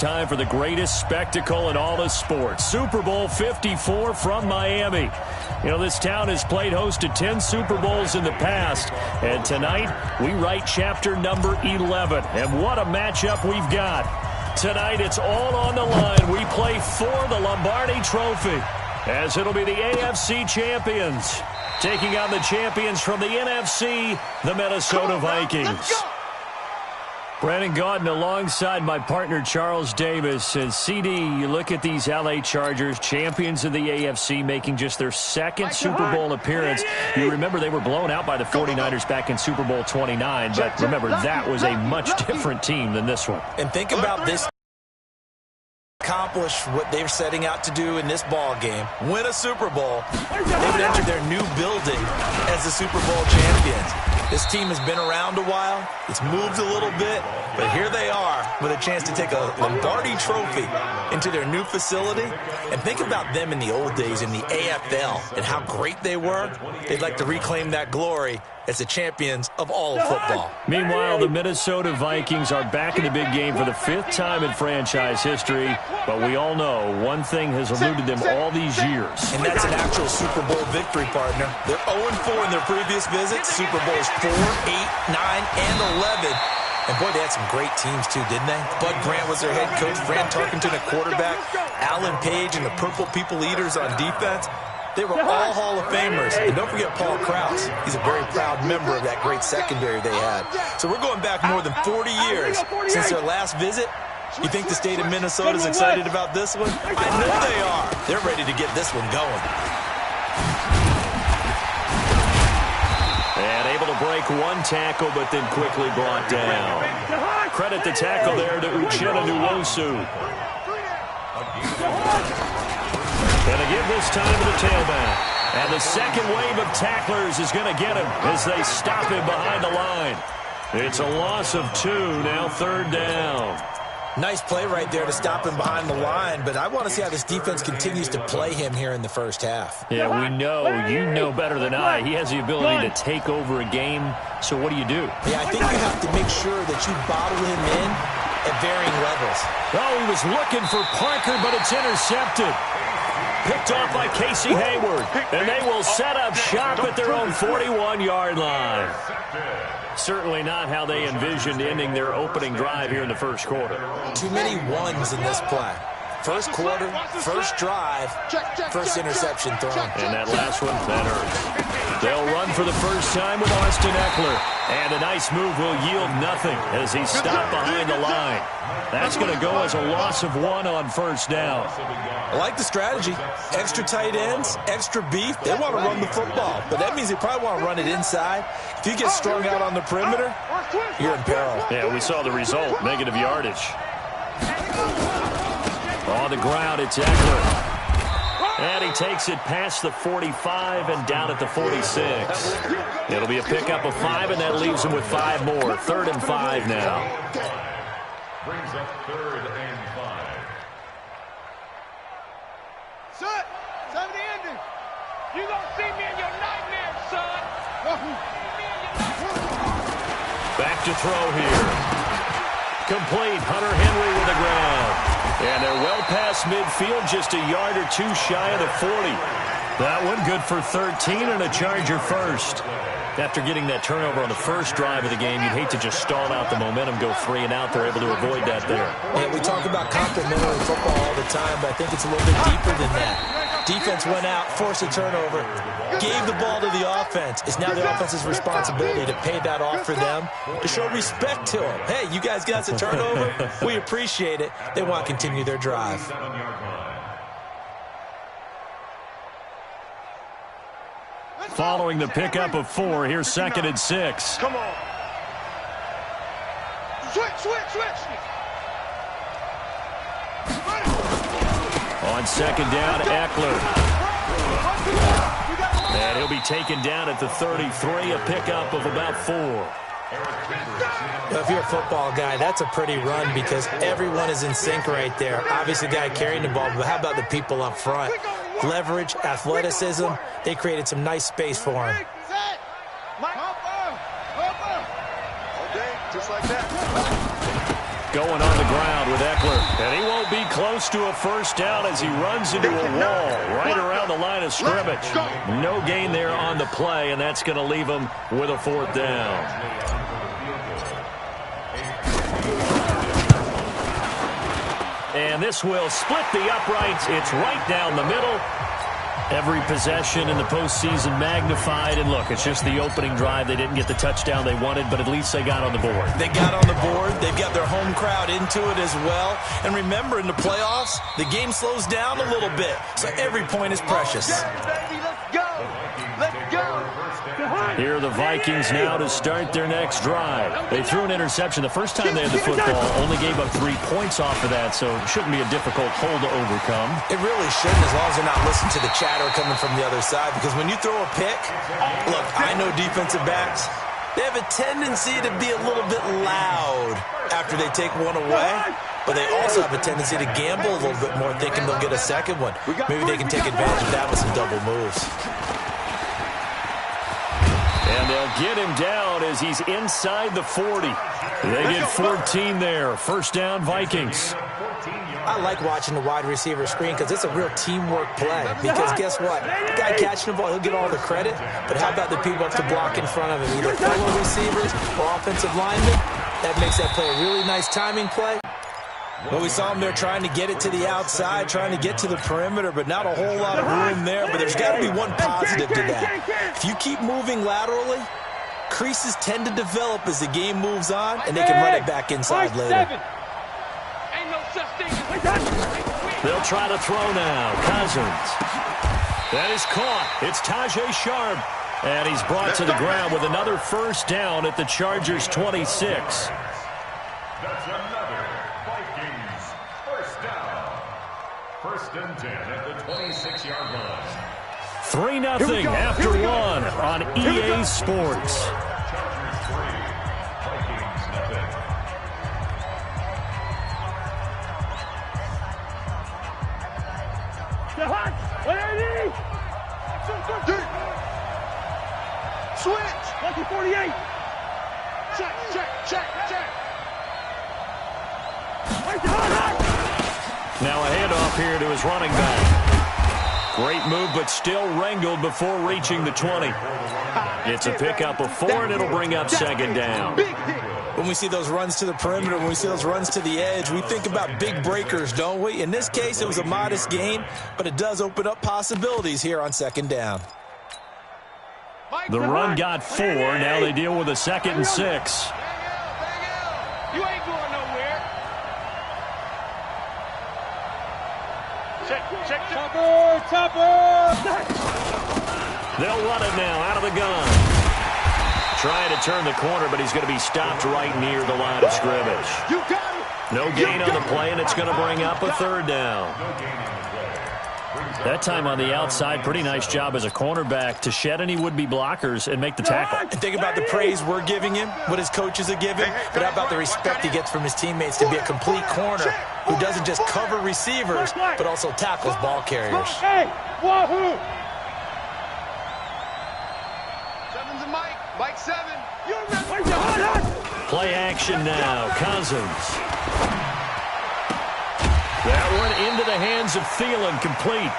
Time for the greatest spectacle in all of sports. Super Bowl 54 from Miami. You know, this town has played host to 10 Super Bowls in the past. And tonight, we write chapter number 11. And what a matchup we've got. Tonight, it's all on the line. We play for the Lombardi Trophy, as it'll be the AFC champions taking on the champions from the NFC, the Minnesota Vikings. Brandon Gaudin alongside my partner Charles Davis. And CD, you look at these LA Chargers, champions of the AFC, making just their second Super Bowl appearance. You remember they were blown out by the 49ers back in Super Bowl 29, but remember that was a much different team than this one. And think about this. Accomplish what they're setting out to do in this ball game, win a Super Bowl. They would enter their new building as the Super Bowl champions. This team has been around a while. It's moved a little bit, but here they are with a chance to take a Lombardi Trophy into their new facility. And think about them in the old days in the AFL and how great they were. They'd like to reclaim that glory as the champions of all of football. Meanwhile, the Minnesota Vikings are back in the big game for the 5th time in franchise history. But we all know one thing has eluded them all these years. And that's an actual Super Bowl victory, partner. They're 0-4 in their previous visits. Super Bowls 4, 8, 9, and 11. And, boy, they had some great teams, too, didn't they? Bud Grant was their head coach. Fran Tarkenton, a quarterback. Alan Page and the Purple People Eaters on defense. They were all Hall of Famers. And don't forget Paul Krause. He's a very proud member of that great secondary they had. So we're going back more than 40 years since their last visit. You think the state of Minnesota is excited about this one? I know they are. They're ready to get this one going. And able to break one tackle, but then quickly brought down. Credit the tackle there to Uchenna Nwosu. And a give this time to the tailback. And the second wave of tacklers is going to get him as they stop him behind the line. It's a loss of 2, now 3rd down. Nice play right there to stop him behind the line, but I want to see how this defense continues to play him here in the first half. Yeah, we know. You know better than I. He has the ability to take over a game, so what do you do? Yeah, I think you have to make sure that you bottle him in at varying levels. Oh, he was looking for Parker, but it's intercepted. Picked off by Casey Hayward, and they will set up shop at their own 41-yard line. Certainly not how they envisioned ending their opening drive here in the first quarter. Too many ones in this play. First quarter, first drive, first interception thrown. And that last one, that hurts. They'll run for the first time with Austin Eckler. And a nice move will yield nothing as he stopped behind the line. That's going to go as a loss of 1 on first down. I like the strategy. Extra tight ends, extra beef. They want to run the football, but that means they probably want to run it inside. If you get strung out on the perimeter, you're in peril. Yeah, we saw the result, negative yardage. On the ground, it's Eckler. And he takes it past the 45 and down at the 46. It'll be a pickup of 5, and that leaves him with 5 more. 3rd and 5 now. Brings up 3rd and 5. Son, the ending. You gonna see me in your nightmares, son. Back to throw here. Complete. Hunter Henry with the ground. And they're well past midfield, just a yard or 2 shy of the 40. That one good for 13 and a Charger first. After getting that turnover on the first drive of the game, you'd hate to just stall out the momentum, go 3 and out. They're able to avoid that there. Yeah, we talk about complementary football all the time, but I think it's a little bit deeper than that. Defense went out, forced a turnover, gave the ball to the offense. It's now the offense's responsibility to pay that off for them, to show respect to them. Hey, you guys got us a turnover? We appreciate it. They want to continue their drive. Following the pickup of 4, here's 2nd and 6. Come on. Switch. On 2nd down, Eckler. And he'll be taken down at the 33, a pickup of about 4. Well, if you're a football guy, that's a pretty run because everyone is in sync right there. Obviously, the guy carrying the ball, but how about the people up front? Leverage, athleticism, they created some nice space for him. Okay, just like that. going on the ground with Eckler. And he won't be close to a first down as he runs into a wall right around the line of scrimmage. No gain there on the play, and that's going to leave him with a fourth down. And this will split the uprights. It's right down the middle. Every possession in the postseason magnified. And look, it's just the opening drive. They didn't get the touchdown they wanted, but at least they got on the board. They got on the board. They've got their home crowd into it as well. And remember, in the playoffs, the game slows down a little bit. So every point is precious. Baby, let's go. Let's go. Here are the Vikings now to start their next drive. They threw an interception the first time they had the football, only gave up 3 points off of that, so it shouldn't be a difficult hole to overcome. It really shouldn't, as long as they're not listening to the chatter coming from the other side, because when you throw a pick, look, I know defensive backs, they have a tendency to be a little bit loud after they take one away, but they also have a tendency to gamble a little bit more, thinking they'll get a second one. Maybe they can take advantage of that with some double moves. And they'll get him down as he's inside the 40. They get 14 there. First down, Vikings. I like watching the wide receiver screen because it's a real teamwork play. Because guess what? The guy catching the ball, he'll get all the credit. But how about the people up to block in front of him? Either fellow receivers or offensive linemen. That makes that play a really nice timing play. Well, we saw him there trying to get it to the outside, trying to get to the perimeter, but not a whole lot of room there. But there's got to be one positive to that. If you keep moving laterally, creases tend to develop as the game moves on, and they can run it back inside later. They'll try to throw now. Cousins. That is caught. It's Tajay Sharp. And he's brought to the ground with another first down at the Chargers' 26. That's another Vikings first down. First and 10 at the 26-yard line. 3-0 after one on EA Sports. Chargers 3, Vikings nothing. Switch. 48. Check, check, check, check. Now a handoff here to his running back. Great move, but still wrangled before reaching the 20. It's a pickup of 4, and it'll bring up second down. When we see those runs to the perimeter, when we see those runs to the edge, we think about big breakers, don't we? In this case, it was a modest gain, but it does open up possibilities here on second down. The run got 4. Now they deal with a 2nd and 6. You ain't going nowhere. Check, check, chopper. They'll run it now out of the gun. Trying to turn the corner, but he's going to be stopped right near the line of scrimmage. You got it. No gain on the play, and it's going to bring up a third down. That time on the outside, pretty nice job as a cornerback to shed any would-be blockers and make the tackle. And think about the praise we're giving him, what his coaches are giving, but how about the respect he gets from his teammates to be a complete corner who doesn't just cover receivers, but also tackles ball carriers. Hey, wahoo! Seven's a Mike. Mike 7. Play action now. Cousins. That one into the hands of Thielen, complete.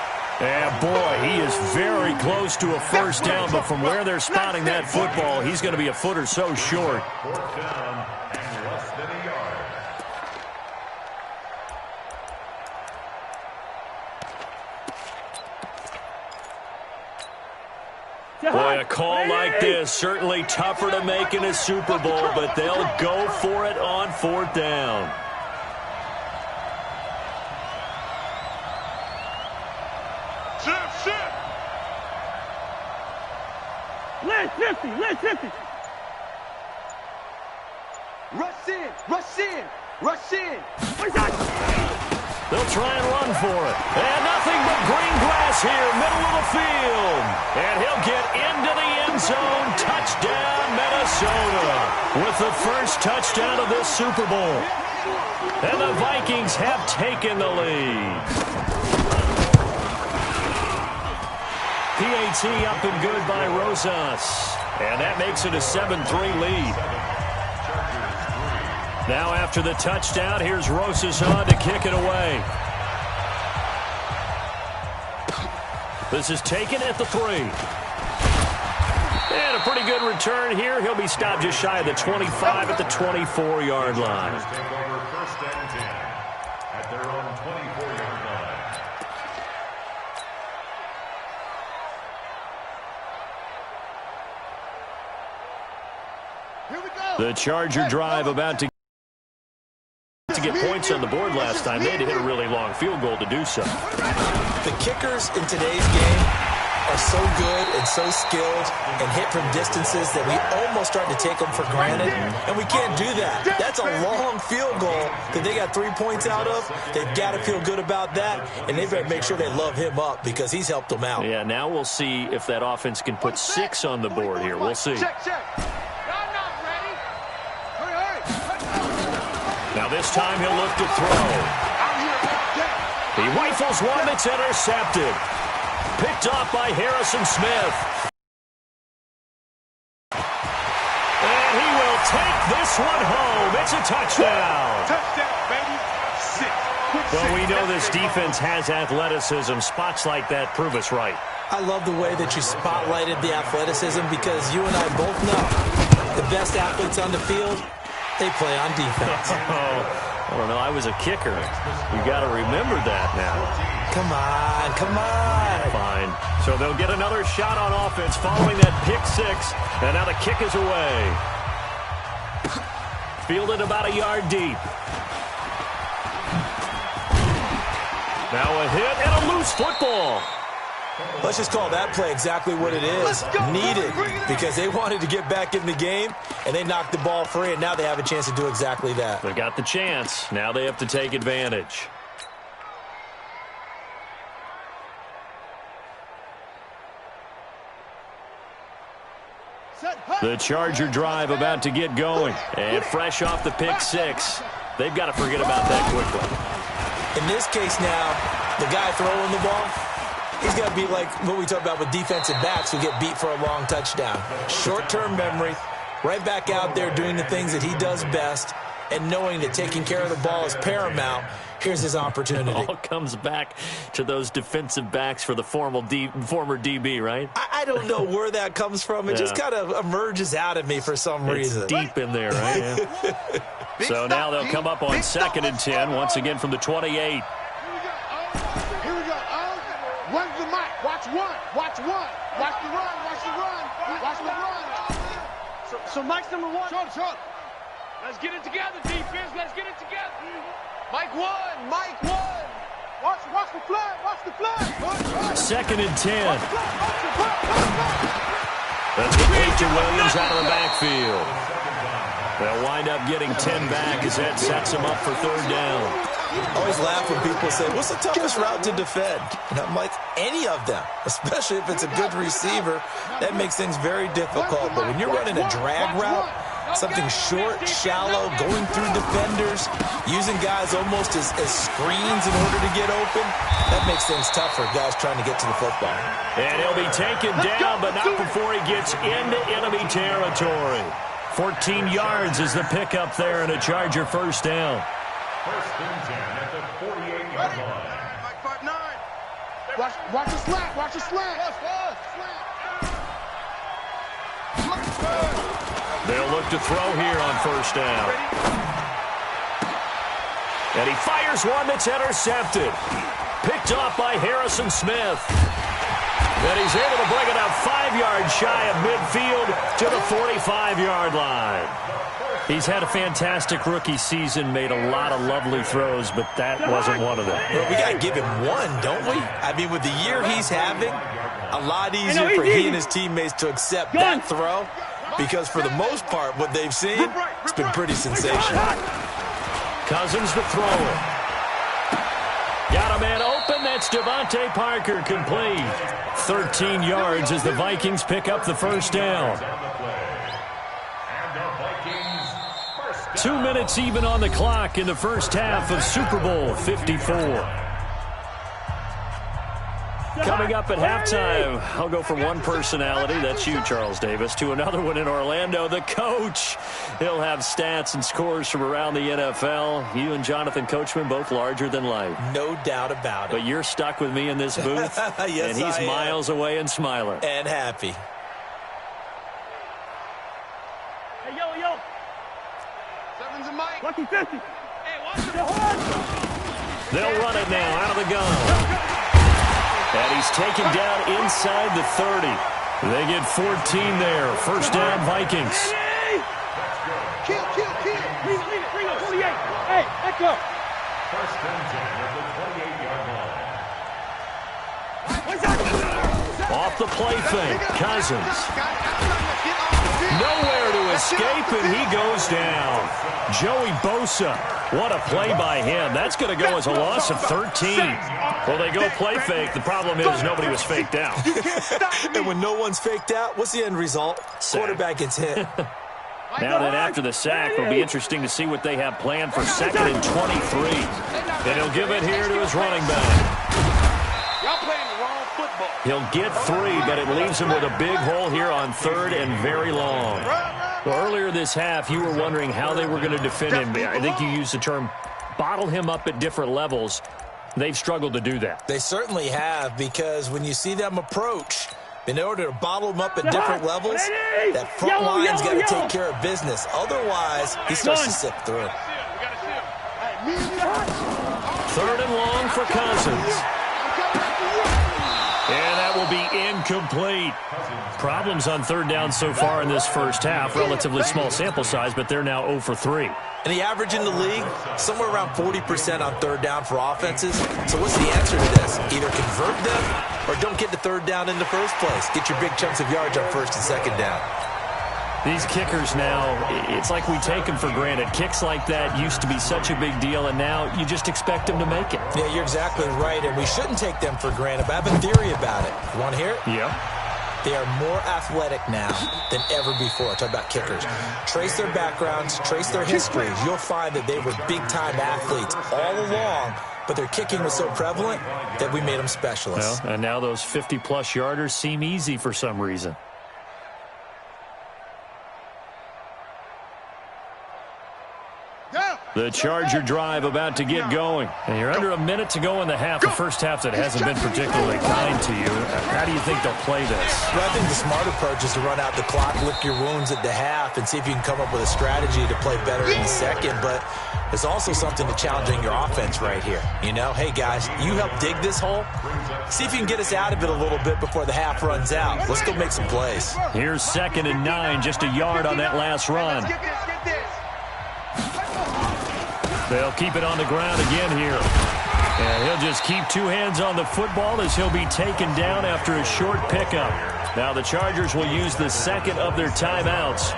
And boy, he is very close to a first down, but from where they're spotting that football, he's going to be a foot or so short. Fourth down and less than a yard. Boy, a call like this, certainly tougher to make in a Super Bowl, but they'll go for it on 4th down. Shift. Let's 50. Rush in. They'll try and run for it. And nothing but green grass here, middle of the field. And he'll get into the end zone. Touchdown, Minnesota. With the first touchdown of this Super Bowl. And the Vikings have taken the lead. PAT up and good by Rosas. And that makes it a 7-3 lead. Now after the touchdown, here's Rosas on to kick it away. This is taken at the 3. And a pretty good return here. He'll be stopped just shy of the 25 at the 24-yard line. Take over 1st and 10 at their own 24-yard line. Here we go. The Charger drive about to get points on the board last time. They had to hit a really long field goal to do so. The kickers in today's game are so good and so skilled and hit from distances that we almost start to take them for granted, and we can't do that. That's a long field goal that they got 3 points out of. They've got to feel good about that, and they better make sure they love him up because he's helped them out. Yeah, now we'll see if that offense can put 6 on the board here. We'll see. Check. I'm not ready. Hurry. Now this time he'll look to throw. He rifles one that's intercepted. Picked off by Harrison Smith. And he will take this one home. It's a touchdown. Touchdown, baby. 6. Well, we know this defense has athleticism. Spots like that prove us right. I love the way that you spotlighted the athleticism because you and I both know the best athletes on the field, they play on defense. I don't know. I was a kicker. You got to remember that now. Come on. Fine. So they'll get another shot on offense following that pick 6. And now the kick is away. Fielded about a yard deep. Now a hit and a loose football. Let's just call that play exactly what it is. Needed, because they wanted to get back in the game, and they knocked the ball free, and now they have a chance to do exactly that. They got the chance. Now they have to take advantage. The Charger drive about to get going. And fresh off the pick 6. They've got to forget about that quickly. In this case now, the guy throwing the ball, he's got to be like what we talk about with defensive backs who get beat for a long touchdown. Short-term memory, right back out there doing the things that he does best, and knowing that taking care of the ball is paramount. Here's his opportunity. It all comes back to those defensive backs for the former DB, right? I don't know where that comes from. It just kind of emerges out of me for some reason. It's deep in there, right? Yeah. So now they'll come up on 2nd and 10, once again from the 28. Here we go. One's the mic. Watch one. Watch the run. So Mike's number 1. Short. Let's get it together, defense. Let's get it together. Mike 1. Watch the flag. 2nd and 10. That's complete to Williams out of the backfield. They'll wind up getting 10 back as that sets them up for 3rd down. I always laugh when people say, what's the toughest route to defend? And I'm like, any of them, especially if it's a good receiver. That makes things very difficult. But when you're running a drag route, something short, shallow, going through defenders, using guys almost as screens in order to get open, that makes things tough for guys trying to get to the football. And he'll be taken down, but not before he gets into enemy territory. 14 yards is the pickup there, and a Charger 1st down. 1st and 10 at the 48-yard line. Watch the slant. They'll look to throw here on 1st down. And he fires one that's intercepted. Picked off by Harrison Smith. And he's able to bring it up 5 yards shy of midfield to the 45-yard line. He's had a fantastic rookie season, made a lot of lovely throws, but that wasn't one of them. Well, we got to give him one, don't we? I mean, with the year he's having, a lot easier for he and his teammates to accept that throw, because for the most part, what they've seen, it's been pretty sensational. Cousins the thrower. Got a man open. That's Devontae Parker, complete. 13 yards as the Vikings pick up the 1st down. 2 minutes even on the clock in the first half of Super Bowl 54. Coming up at halftime, I'll go from one personality, that's you, Charles Davis, to another one in Orlando, the coach. He'll have stats and scores from around the NFL. You and Jonathan Coachman, both larger than life. No doubt about it. But you're stuck with me in this booth, yes, and he's miles away and smiling. And happy. Hey, yo. Sevens and Mike. Lucky 50. Hey, watch it. They'll run it now out of the gun. And he's taken down inside the 30. They get 14 there. First down, Vikings. Kill. Leave it. 28. Hey, let's go. First and 10 at the 28-yard line. Off the play fake, Cousins. Nowhere to escape, and he goes down. Joey Bosa. What a play by him. That's going to go as a loss of 13. Well, they go play fake. The problem is nobody was faked out. And when no one's faked out, what's the end result? Quarterback gets hit. Now then, after the sack, it'll be interesting to see what they have planned for 2nd and 23. And he'll give it here to his running back. Y'all playing the wrong football. He'll get 3, but it leaves him with a big hole here on 3rd and very long. Well, earlier this half, you were wondering how they were going to defend him. I think you used the term bottle him up at different levels. They've struggled to do that. They certainly have, because when you see them approach, in order to bottle them up at different levels, that front line's got to take care of business. Otherwise, he starts to sip through. 3rd and long for Cousins. And that will be incomplete. Problems on 3rd down so far in this first half. Relatively small sample size, but they're now 0 for 3. And the average in the league, somewhere around 40% on 3rd down for offenses. So what's the answer to this? Either convert them or don't get to 3rd down in the first place. Get your big chunks of yards on 1st and 2nd down. These kickers now, it's like we take them for granted. Kicks like that used to be such a big deal, and now you just expect them to make it. Yeah, you're exactly right, and we shouldn't take them for granted. But I have a theory about it. You want to hear it? Yeah. They are more athletic now than ever before. Talk about kickers. Trace their backgrounds, trace their histories. You'll find that they were big-time athletes all along, but their kicking was so prevalent that we made them specialists. Well, and now those 50-plus yarders seem easy for some reason. The Charger drive about to get going. And you're under a minute to go in the half. The first half that hasn't been particularly kind to you. How do you think they'll play this? Well, I think the smart approach is to run out the clock, lick your wounds at the half, and see if you can come up with a strategy to play better in the second. But there's also something to challenging your offense right here. You know, hey, guys, you help dig this hole. See if you can get us out of it a little bit before the half runs out. Let's go make some plays. Here's 2nd and 9, just a yard on that last run. They'll keep it on the ground again here. And he'll just keep 2 hands on the football as he'll be taken down after a short pickup. Now the Chargers will use the 2nd of their timeouts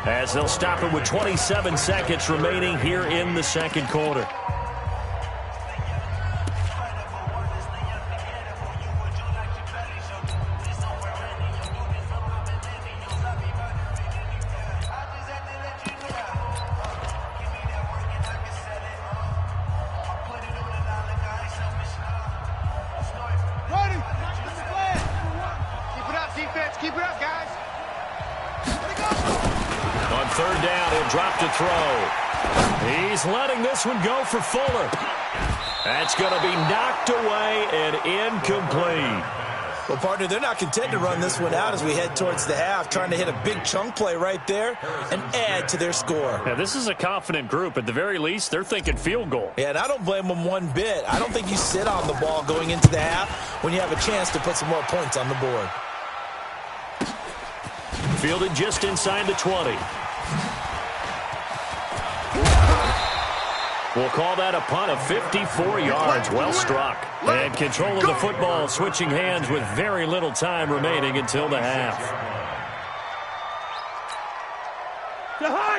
as they'll stop it with 27 seconds remaining here in the 2nd quarter. Keep it up, guys. On 3rd down, he'll drop to throw. He's letting this one go for Fuller. That's going to be knocked away and incomplete. Well, partner, they're not content to run this one out as we head towards the half, trying to hit a big chunk play right there and add to their score. Yeah, this is a confident group. At the very least, they're thinking field goal. Yeah, and I don't blame them one bit. I don't think you sit on the ball going into the half when you have a chance to put some more points on the board. Fielded just inside the 20. We'll call that a punt of 54 yards. Well struck. And control of the football switching hands with very little time remaining until the half.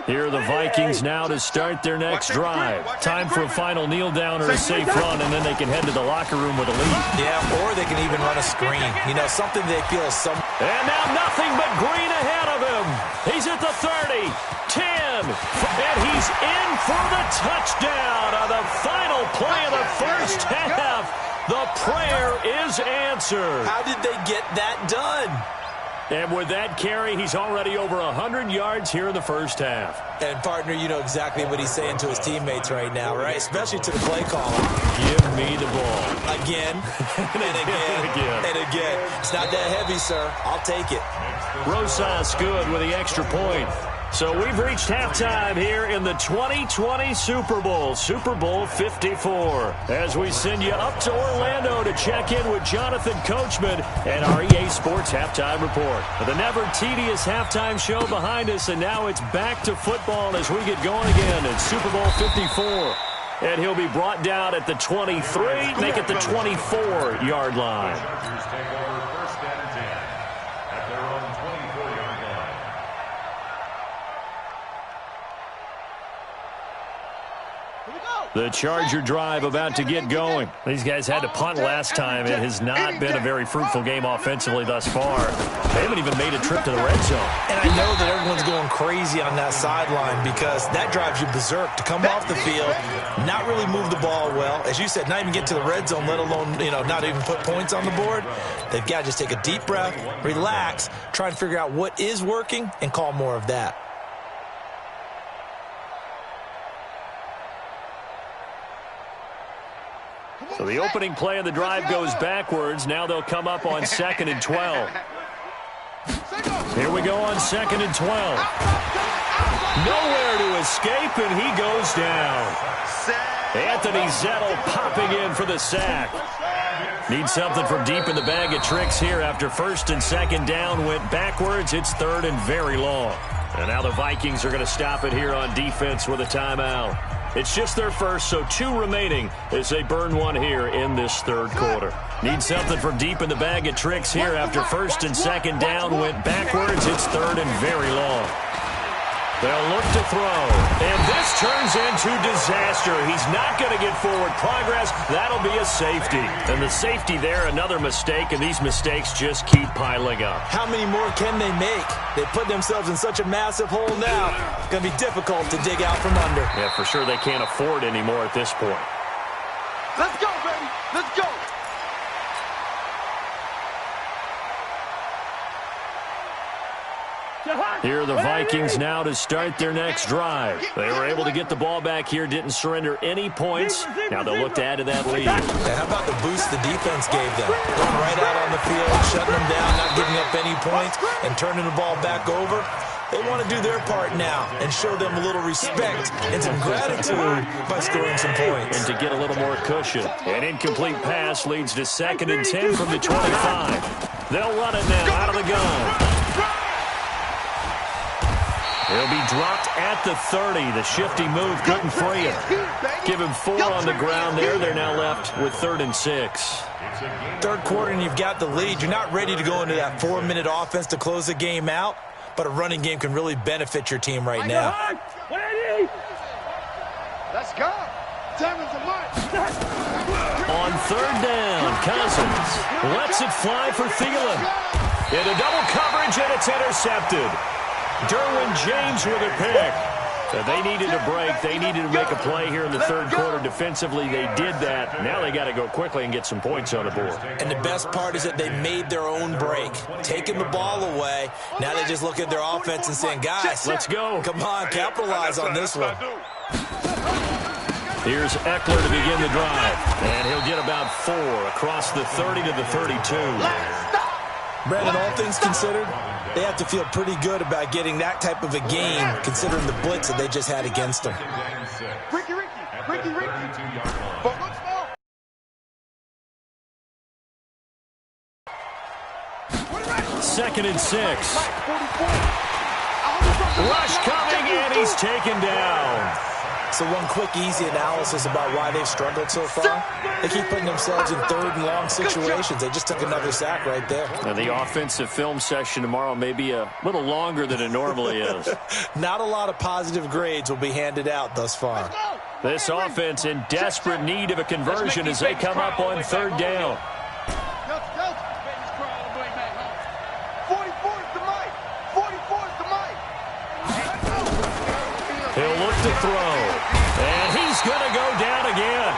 Here are the Vikings now to start their next drive. Time for a final kneel down or a safe run, and then they can head to the locker room with a lead. Yeah, or they can even run a screen. You know, something they feel is some. And now nothing but green ahead of him. He's at the 30, 10, and he's in for the touchdown on the final play of the first half. The prayer is answered. How did they get that done? And with that carry, he's already over 100 yards here in the first half. And, partner, you know exactly what he's saying to his teammates right now, right? Especially to the play caller. Give me the ball. Again, and again, and again. It's not that heavy, sir. I'll take it. Rosas good with the extra point. So we've reached halftime here in the 2020 Super Bowl, Super Bowl 54. As we send you up to Orlando to check in with Jonathan Coachman and our EA Sports Halftime Report. The never-tedious halftime show behind us, and now it's back to football as we get going again at Super Bowl 54. And he'll be brought down at the 23, make it the 24-yard line. Chargers take over first and 10 at their own 24-yard line. The Charger drive about to get going. These guys had to punt last time. It has not been a very fruitful game offensively thus far. They haven't even made a trip to the red zone. And I know that everyone's going crazy on that sideline because that drives you berserk to come off the field, not really move the ball well. As you said, not even get to the red zone, let alone, not even put points on the board. They've got to just take a deep breath, relax, try and figure out what is working, and call more of that. So the opening play of the drive goes backwards. Now they'll come up on 2nd and 12. Here we go on 2nd and 12. Nowhere to escape, and he goes down. Anthony Zettel popping in for the sack. Need something from deep in the bag of tricks here after 1st and 2nd down went backwards. It's 3rd and very long. And now the Vikings are going to stop it here on defense with a timeout. It's just their first, so 2 remaining as they burn one here in this 3rd quarter. Need something from deep in the bag of tricks here after 1st and 2nd down went backwards. It's 3rd and very long. They'll look to throw, and this turns into disaster. He's not going to get forward progress. That'll be a safety. And the safety there, another mistake, and these mistakes just keep piling up. How many more can they make? They put themselves in such a massive hole now. It's going to be difficult to dig out from under. Yeah, for sure they can't afford any more at this point. Let's go, baby. Let's go. Here are the Vikings now to start their next drive. They were able to get the ball back here, didn't surrender any points. Now they'll look to add to that lead. Yeah, how about the boost the defense gave them? Going right out on the field, shutting them down, not giving up any points, and turning the ball back over. They want to do their part now and show them a little respect and some gratitude by scoring some points. And to get a little more cushion. An incomplete pass leads to 2nd and 10 from the 25. They'll run it now out of the gun. He'll be dropped at the 30. The shifty move couldn't free him. Give him 4 on the ground there. They're now left with 3rd and 6. 3rd quarter and you've got the lead. You're not ready to go into that 4-minute offense to close the game out, but a running game can really benefit your team right now. Let's go. On 3rd down, Cousins lets it fly for Thielen. Into double coverage, and it's intercepted. Derwin James with a pick. So they needed a break. They needed to make a play here in the 3rd quarter. Defensively, they did that. Now they got to go quickly and get some points on the board. And the best part is that they made their own break, taking the ball away. Now they just look at their offense and saying, guys, let's go. Come on, capitalize on this one. Here's Eckler to begin the drive. And he'll get about 4 across the 30 to the 32. Brandon, all things considered, they have to feel pretty good about getting that type of a game, considering the blitz that they just had against them. Ricky. 2nd and 6. Rush coming, and he's taken down. So one quick, easy analysis about why they've struggled so far. They keep putting themselves in 3rd and long situations. They just took another sack right there. Now the offensive film session tomorrow may be a little longer than it normally is. Not a lot of positive grades will be handed out thus far. This offense in desperate need of a conversion as they come up on 3rd down. He'll look to throw, and he's going to go down again.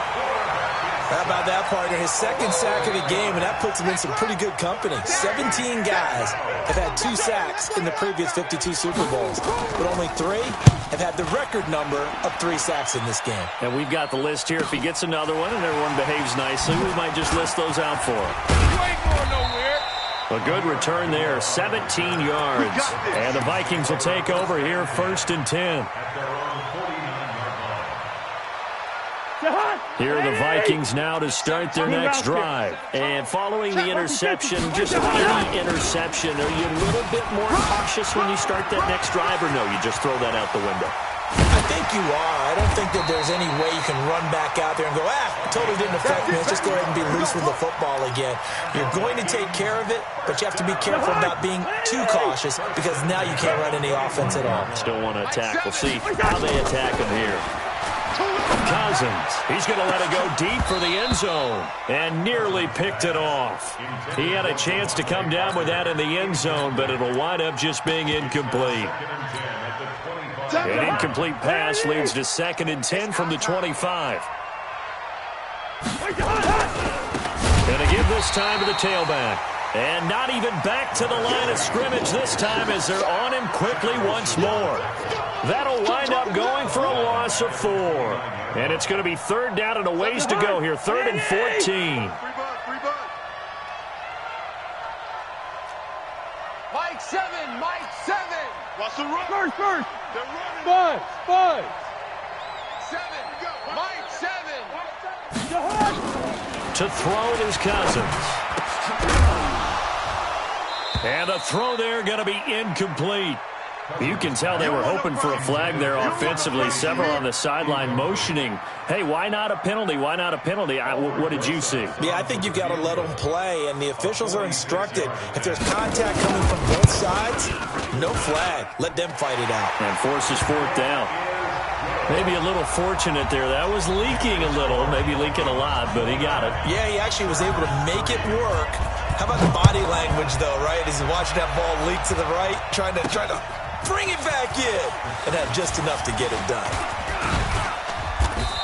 How about that, partner? His second sack of the game, and that puts him in some pretty good company. 17 guys have had 2 sacks in the previous 52 Super Bowls, but only 3 have had the record number of 3 sacks in this game. And we've got the list here. If he gets another one and everyone behaves nicely, we might just list those out for him. You ain't going nowhere. A good return there, 17 yards. And the Vikings will take over here, 1st and 10. Here are the Vikings now to start their next drive. And following the interception, just any interception, are you a little bit more cautious when you start that next drive, or no, you just throw that out the window? I think you are. I don't think that there's any way you can run back out there and go, it totally didn't affect me. Let's just go ahead and be loose with the football again. You're going to take care of it, but you have to be careful about being too cautious because now you can't run any offense at all. Still want to attack. We'll see how they attack him here. Cousins, he's going to let it go deep for the end zone and nearly picked it off. He had a chance to come down with that in the end zone, but it'll wind up just being incomplete. An incomplete pass leads to 2nd and 10 from the 25. Going to give this time to the tailback. And not even back to the line of scrimmage this time as they're on him quickly once more. That'll wind up going for a loss of 4. And it's going to be 3rd down and a ways to go here. 3rd and 14. Mike 7, Mike 7. What's the run? First. They're running. 5. 7. Mike 7. To throw it is Cousins. And the throw there going to be incomplete. You can tell they were hoping for a flag there offensively. Several on the sideline motioning. Hey, why not a penalty? Why not a penalty? What did you see? Yeah, I think you've got to let them play, and the officials are instructed. If there's contact coming from both sides, no flag. Let them fight it out. And forces 4th down. Maybe a little fortunate there. That was leaking a little, maybe leaking a lot, but he got it. Yeah, he actually was able to make it work. How about the body language, though, right? As he's watching that ball leak to the right, trying to bring it back in, and had just enough to get it done.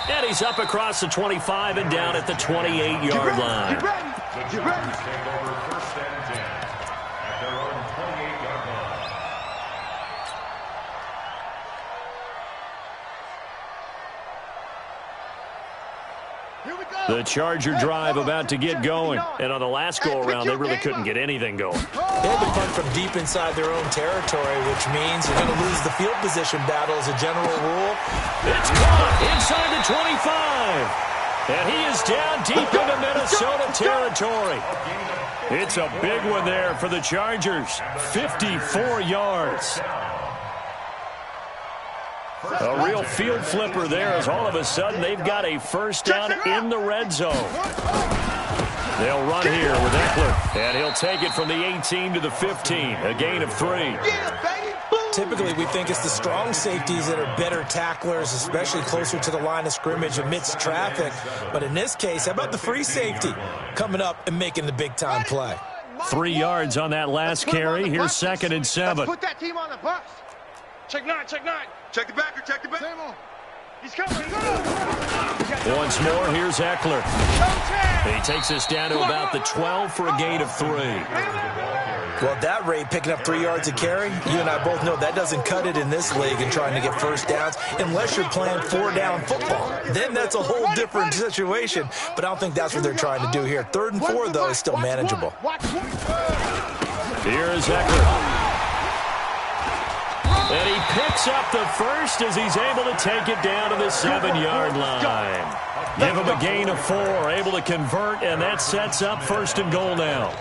And he's up across the 25 and down at the 28-yard line. Get ready. Take over 1st and 10 at their own 28-yard line. The Charger drive about to get going. And on the last go-around, they really couldn't get anything going. They had to punt from deep inside their own territory, which means you're going to lose the field position battle as a general rule. It's caught inside the 25. And he is down deep into Minnesota territory. It's a big one there for the Chargers. 54 yards. A real field flipper there as all of a sudden they've got a 1st down in the red zone. They'll run here with Eckler, and he'll take it from the 18 to the 15, a gain of 3. Typically, we think it's the strong safeties that are better tacklers, especially closer to the line of scrimmage amidst traffic. But in this case, how about the free safety coming up and making the big-time play? 3 yards on that last carry. Here's 2nd and 7. Put that team on the bus. Check 9. Check the backer, check the back. He's coming. Once more, here's Eckler. He takes us down to about the 12 for a gain of 3. Well, at that rate, picking up 3 yards a carry, you and I both know that doesn't cut it in this league and trying to get 1st downs unless you're playing 4-down football. Then that's a whole different situation, but I don't think that's what they're trying to do here. 3rd and 4, though, is still manageable. Here is Eckler. And he picks up the 1st as he's able to take it down to the 7-yard line. Give him a gain of 4, able to convert, and that sets up 1st and goal now.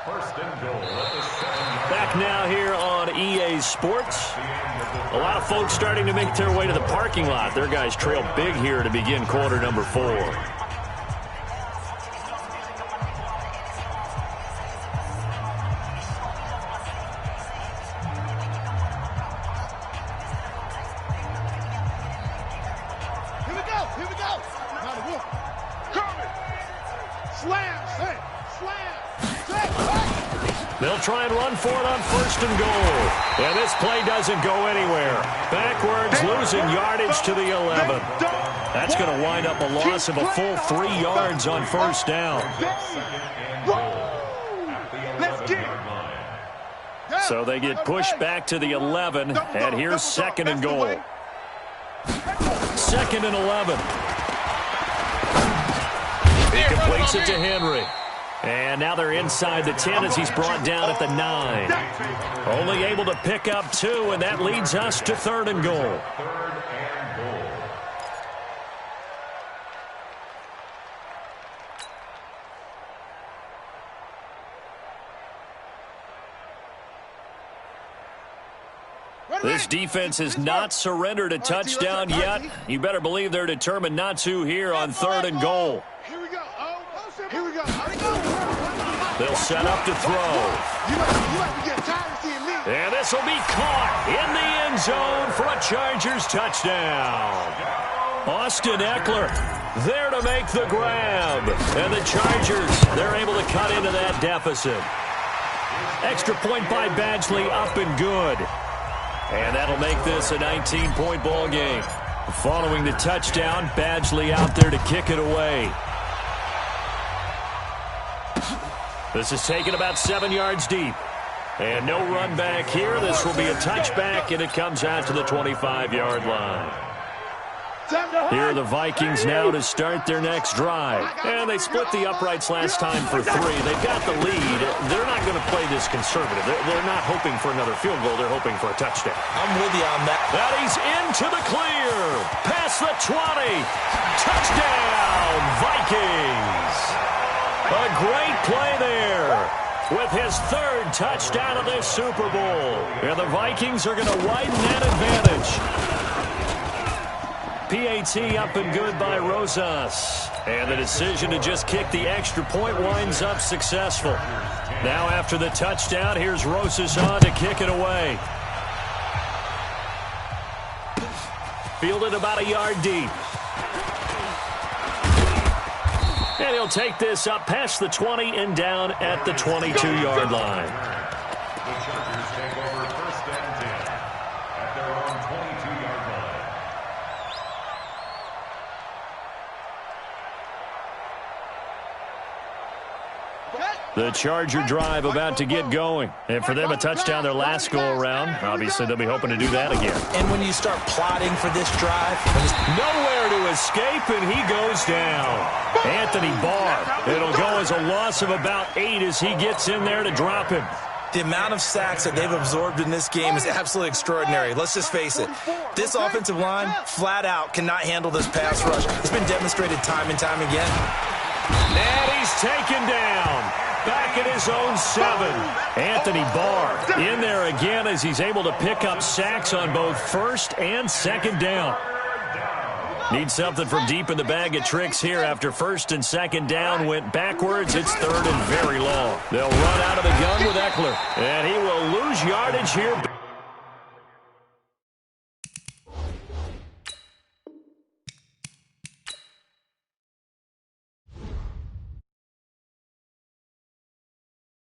1st and goal at the 7-yard line. Back now here on EA Sports. A lot of folks starting to make their way to the parking lot. Their guys trail big here to begin quarter number 4. They'll try and run for it on 1st and goal. And this play doesn't go anywhere. Backwards, losing yardage to the 11. That's going to wind up a loss of a full 3 yards on first down. So they get pushed back to the 11, and here's 2nd and goal. 2nd and 11. He completes it to Henry. And now they're inside the 10 as he's brought down at the 9. Only able to pick up 2, and that leads us to 3rd and goal. This defense has not surrendered a touchdown yet. You better believe they're determined not to here on 3rd and goal. Here we go. Here we go. They'll set up to throw. And this will be caught in the end zone for a Chargers touchdown. Austin Eckler there to make the grab. And the Chargers, they're able to cut into that deficit. Extra point by Badgley, up and good. And that'll make this a 19-point ball game. Following the touchdown, Badgley out there to kick it away. This is taken about 7 yards deep. And no run back here. This will be a touchback, and it comes out to the 25-yard line. Here are the Vikings now to start their next drive. And they split the uprights last time for 3. They've got the lead. They're not going to play this conservative. They're not hoping for another field goal. They're hoping for a touchdown. I'm with you on that. That he's into the clear. Past the 20. Touchdown, Vikings. A great play there with his 3rd touchdown of this Super Bowl. And the Vikings are going to widen that advantage. PAT up and good by Rosas. And the decision to just kick the extra point winds up successful. Now after the touchdown, here's Rosas on to kick it away. Fielded about a yard deep. And he'll take this up past the 20 and down at the 22-yard line. The Chargers take over 1st and 10 at their own 22-yard line. The Charger drive about to get going. And for them, a touchdown their last go-around. Obviously, they'll be hoping to do that again. And when you start plotting for this drive, nowhere to escape, and he goes down. Anthony Barr. It'll go as a loss of about 8 as he gets in there to drop him. the amount of sacks that they've absorbed in this game is absolutely extraordinary. Let's just face it. This offensive line, flat out, cannot handle this pass rush. It's been demonstrated time and time again. And he's taken down. Back at his own 7. Anthony Barr in there again as he's able to pick up sacks on both first and second down. Needs something from deep in the bag of tricks here after first and second down went backwards. It's third and very long. They'll run out of the gun with Eckler, and he will lose yardage here.